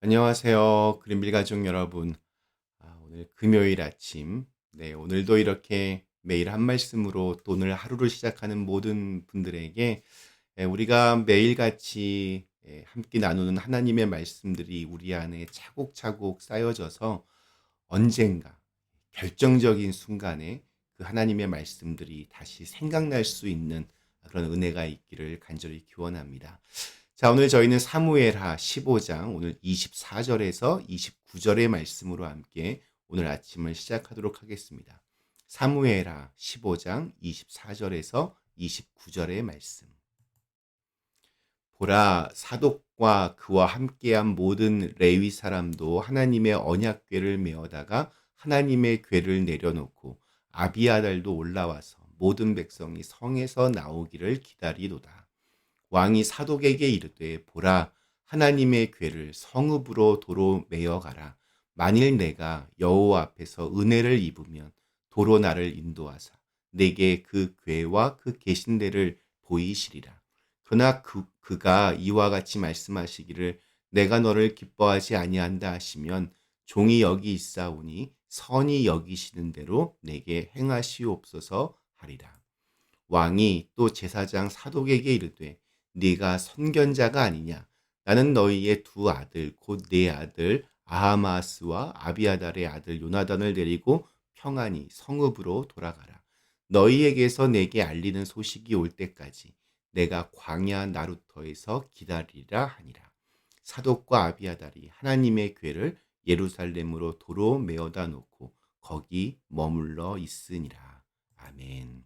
안녕하세요. 그린빌 가족 여러분. 오늘 금요일 아침. 오늘도 이렇게 매일 한 말씀으로 또 오늘 하루를 시작하는 모든 분들에게 우리가 매일같이 함께 나누는 하나님의 말씀들이 우리 안에 차곡차곡 쌓여져서 언젠가 결정적인 순간에 그 하나님의 말씀들이 다시 생각날 수 있는 그런 은혜가 있기를 간절히 기원합니다. 자, 오늘 저희는 사무엘하 15장 오늘 24절에서 29절의 말씀으로 함께 오늘 아침을 시작하도록 하겠습니다. 사무엘하 15장 24절에서 29절의 말씀. 보라, 사독과 그와 함께한 모든 레위 사람도 하나님의 언약궤를 메어다가 하나님의 궤를 내려놓고 아비아달도 올라와서 모든 백성이 성에서 나오기를 기다리도다. 왕이 사독에게 이르되, 보라, 하나님의 궤를 성읍으로 도로 메어 가라. 만일 내가 여호와 앞에서 은혜를 입으면 도로 나를 인도하사 내게 그 궤와 그 계신대를 보이시리라. 그러나 그가 이와 같이 말씀하시기를, 내가 너를 기뻐하지 아니한다 하시면 종이 여기 있사오니 선히 여기시는 대로 내게 행하시옵소서 하리라. 왕이 또 제사장 사독에게 이르되, 네가 선견자가 아니냐? 나는 너희의 두 아들 곧 네 아들 아하마스와 아비아달의 아들 요나단을 데리고 평안히 성읍으로 돌아가라. 너희에게서 내게 알리는 소식이 올 때까지 내가 광야 나루터에서 기다리라 하니라. 사독과 아비아달이 하나님의 궤를 예루살렘으로 도로 메어다 놓고 거기 머물러 있으니라. 아멘.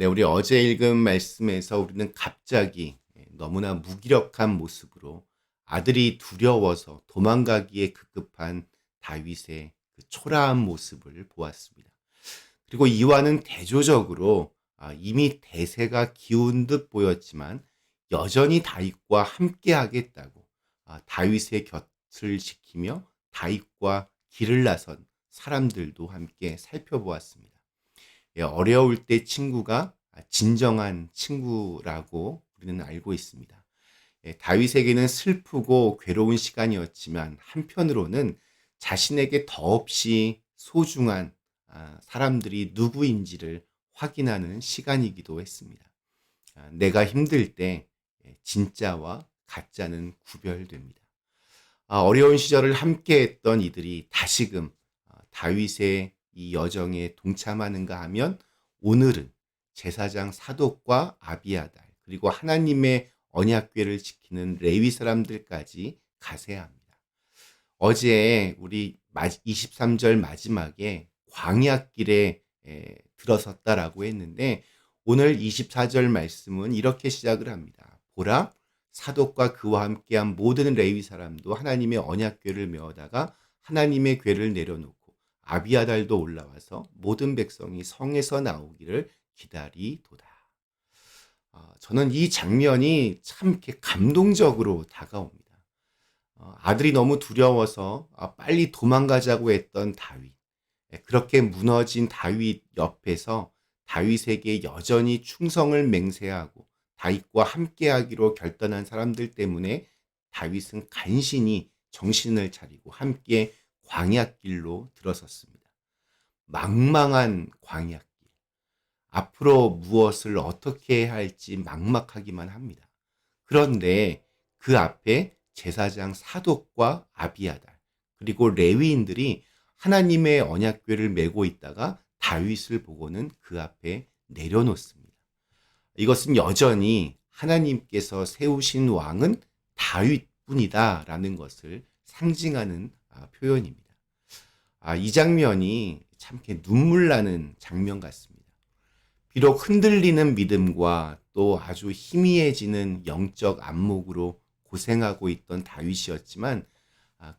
우리 어제 읽은 말씀에서 우리는 갑자기 너무나 무기력한 모습으로 아들이 두려워서 도망가기에 급급한 다윗의 그 초라한 모습을 보았습니다. 그리고 이와는 대조적으로 이미 대세가 기운 듯 보였지만 여전히 다윗과 함께 하겠다고 다윗의 곁을 지키며 다윗과 길을 나선 사람들도 함께 살펴보았습니다. 어려울 때 친구가 진정한 친구라고 우리는 알고 있습니다. 다윗에게는 슬프고 괴로운 시간이었지만 한편으로는 자신에게 더없이 소중한 사람들이 누구인지를 확인하는 시간이기도 했습니다. 내가 힘들 때 진짜와 가짜는 구별됩니다. 어려운 시절을 함께했던 이들이 다시금 다윗의 이 여정에 동참하는가 하면 오늘은 제사장 사독과 아비아달 그리고 하나님의 언약궤를 지키는 레위 사람들까지 가세야 합니다. 어제 우리 23절 마지막에 광야길에 들어섰다라고 했는데 오늘 24절 말씀은 이렇게 시작을 합니다. 보라, 사독과 그와 함께한 모든 레위 사람도 하나님의 언약궤를 메어다가 하나님의 궤를 내려놓고 아비아달도 올라와서 모든 백성이 성에서 나오기를 기다리도다. 저는 이 장면이 참 이렇게 감동적으로 다가옵니다. 아들이 너무 두려워서 빨리 도망가자고 했던 다윗. 그렇게 무너진 다윗 옆에서 다윗에게 여전히 충성을 맹세하고 다윗과 함께하기로 결단한 사람들 때문에 다윗은 간신히 정신을 차리고 함께 광야길로 들어섰습니다. 망망한 광야길. 앞으로 무엇을 어떻게 해야 할지 막막하기만 합니다. 그런데 그 앞에 제사장 사독과 아비아달 그리고 레위인들이 하나님의 언약궤를 메고 있다가 다윗을 보고는 그 앞에 내려놓습니다. 이것은 여전히 하나님께서 세우신 왕은 다윗뿐이다라는 것을 상징하는 표현입니다. 이 장면이 참 이렇게 눈물 나는 장면 같습니다. 비록 흔들리는 믿음과 또 아주 희미해지는 영적 안목으로 고생하고 있던 다윗이었지만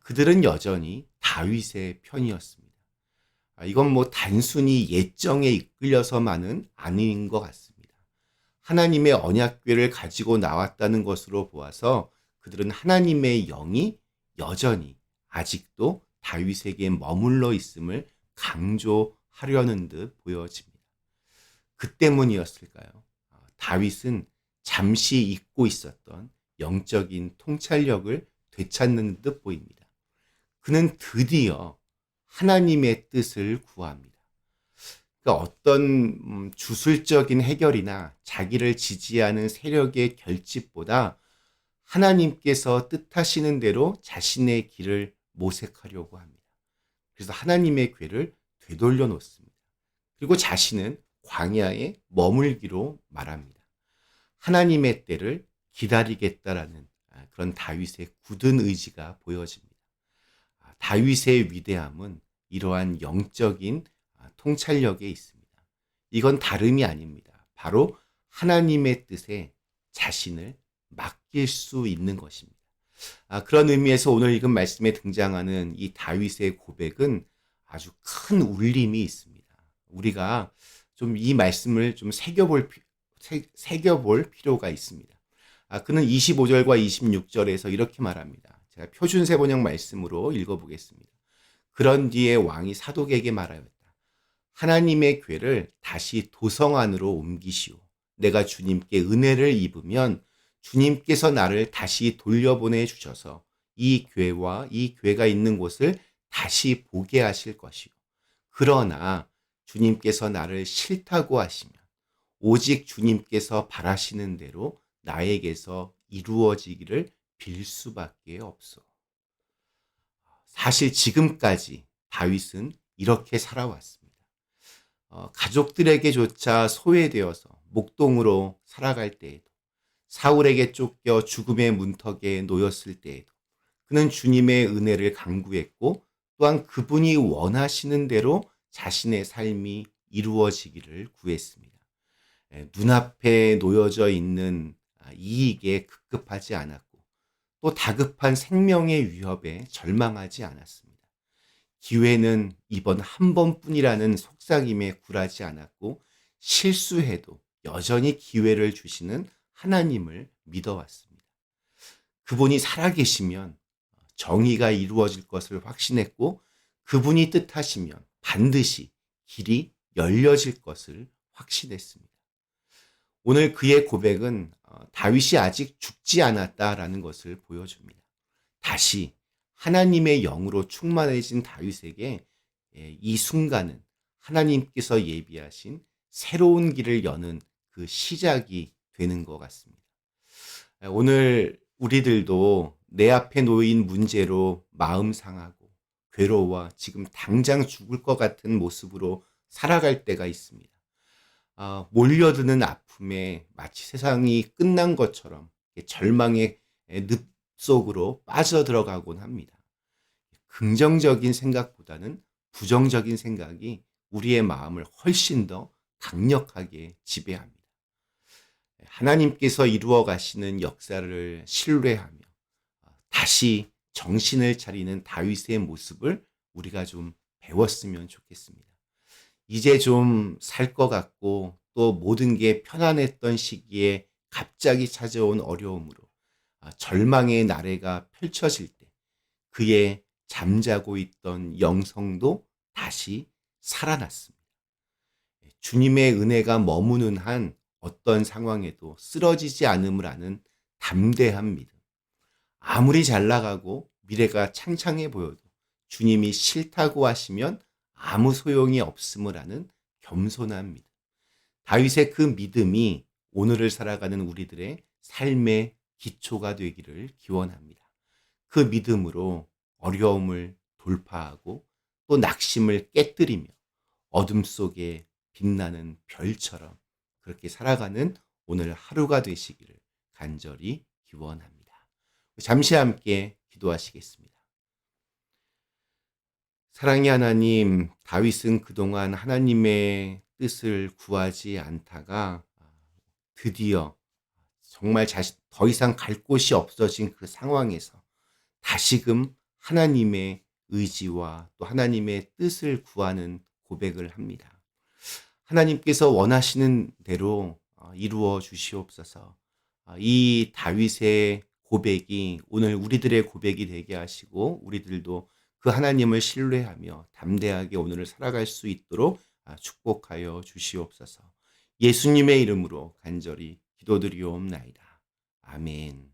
그들은 여전히 다윗의 편이었습니다. 이건 뭐 단순히 예정에 이끌려서만은 아닌 것 같습니다. 하나님의 언약궤를 가지고 나왔다는 것으로 보아서 그들은 하나님의 영이 여전히 아직도 다윗에게 머물러 있음을 강조하려는 듯 보여집니다. 그 때문이었을까요? 다윗은 잠시 잊고 있었던 영적인 통찰력을 되찾는 듯 보입니다. 그는 드디어 하나님의 뜻을 구합니다. 그러니까 어떤 주술적인 해결이나 자기를 지지하는 세력의 결집보다 하나님께서 뜻하시는 대로 자신의 길을 모색하려고 합니다. 그래서 하나님의 궤를 되돌려 놓습니다. 그리고 자신은 광야에 머물기로 말합니다. 하나님의 때를 기다리겠다라는 그런 다윗의 굳은 의지가 보여집니다. 다윗의 위대함은 이러한 영적인 통찰력에 있습니다. 이건 다름이 아닙니다. 바로 하나님의 뜻에 자신을 맡길 수 있는 것입니다. 그런 의미에서 오늘 읽은 말씀에 등장하는 이 다윗의 고백은 아주 큰 울림이 있습니다. 우리가 좀 이 말씀을 좀 새겨볼 필요가 있습니다. 그는 25절과 26절에서 이렇게 말합니다. 제가 표준 세번역 말씀으로 읽어보겠습니다. 그런 뒤에 왕이 사독에게 말하였다. 하나님의 궤를 다시 도성 안으로 옮기시오. 내가 주님께 은혜를 입으면 주님께서 나를 다시 돌려보내 주셔서 이 궤와 이 궤가 있는 곳을 다시 보게 하실 것이오. 그러나 주님께서 나를 싫다고 하시면 오직 주님께서 바라시는 대로 나에게서 이루어지기를 빌 수밖에 없어. 사실 지금까지 다윗은 이렇게 살아왔습니다. 가족들에게조차 소외되어서 목동으로 살아갈 때에도, 사울에게 쫓겨 죽음의 문턱에 놓였을 때에도 그는 주님의 은혜를 간구했고 또한 그분이 원하시는 대로 자신의 삶이 이루어지기를 구했습니다. 눈앞에 놓여져 있는 이익에 급급하지 않았고 또 다급한 생명의 위협에 절망하지 않았습니다. 기회는 이번 한 번뿐이라는 속삭임에 굴하지 않았고 실수해도 여전히 기회를 주시는 하나님을 믿어왔습니다. 그분이 살아계시면 정의가 이루어질 것을 확신했고 그분이 뜻하시면 반드시 길이 열려질 것을 확신했습니다. 오늘 그의 고백은 다윗이 아직 죽지 않았다라는 것을 보여줍니다. 다시 하나님의 영으로 충만해진 다윗에게 이 순간은 하나님께서 예비하신 새로운 길을 여는 그 시작이 되는 것 같습니다. 오늘 우리들도 내 앞에 놓인 문제로 마음 상하고 괴로워 지금 당장 죽을 것 같은 모습으로 살아갈 때가 있습니다. 몰려드는 아픔에 마치 세상이 끝난 것처럼 절망의 늪 속으로 빠져들어가곤 합니다. 긍정적인 생각보다는 부정적인 생각이 우리의 마음을 훨씬 더 강력하게 지배합니다. 하나님께서 이루어 가시는 역사를 신뢰하며 다시 정신을 차리는 다윗의 모습을 우리가 좀 배웠으면 좋겠습니다. 이제 좀 살 것 같고 또 모든 게 편안했던 시기에 갑자기 찾아온 어려움으로 절망의 나래가 펼쳐질 때 그의 잠자고 있던 영성도 다시 살아났습니다. 주님의 은혜가 머무는 한 어떤 상황에도 쓰러지지 않음을 아는 담대한 믿음. 아무리 잘 나가고 미래가 창창해 보여도 주님이 싫다고 하시면 아무 소용이 없음을 아는 겸손한 믿음. 다윗의 그 믿음이 오늘을 살아가는 우리들의 삶의 기초가 되기를 기원합니다. 그 믿음으로 어려움을 돌파하고 또 낙심을 깨뜨리며 어둠 속에 빛나는 별처럼 그렇게 살아가는 오늘 하루가 되시기를 간절히 기원합니다. 잠시 함께 기도하시겠습니다. 사랑의 하나님, 다윗은 그동안 하나님의 뜻을 구하지 않다가 드디어 정말 더 이상 갈 곳이 없어진 그 상황에서 다시금 하나님의 의지와 또 하나님의 뜻을 구하는 고백을 합니다. 하나님께서 원하시는 대로 이루어 주시옵소서. 이 다윗의 고백이 오늘 우리들의 고백이 되게 하시고 우리들도 그 하나님을 신뢰하며 담대하게 오늘을 살아갈 수 있도록 축복하여 주시옵소서. 예수님의 이름으로 간절히 기도드리옵나이다. 아멘.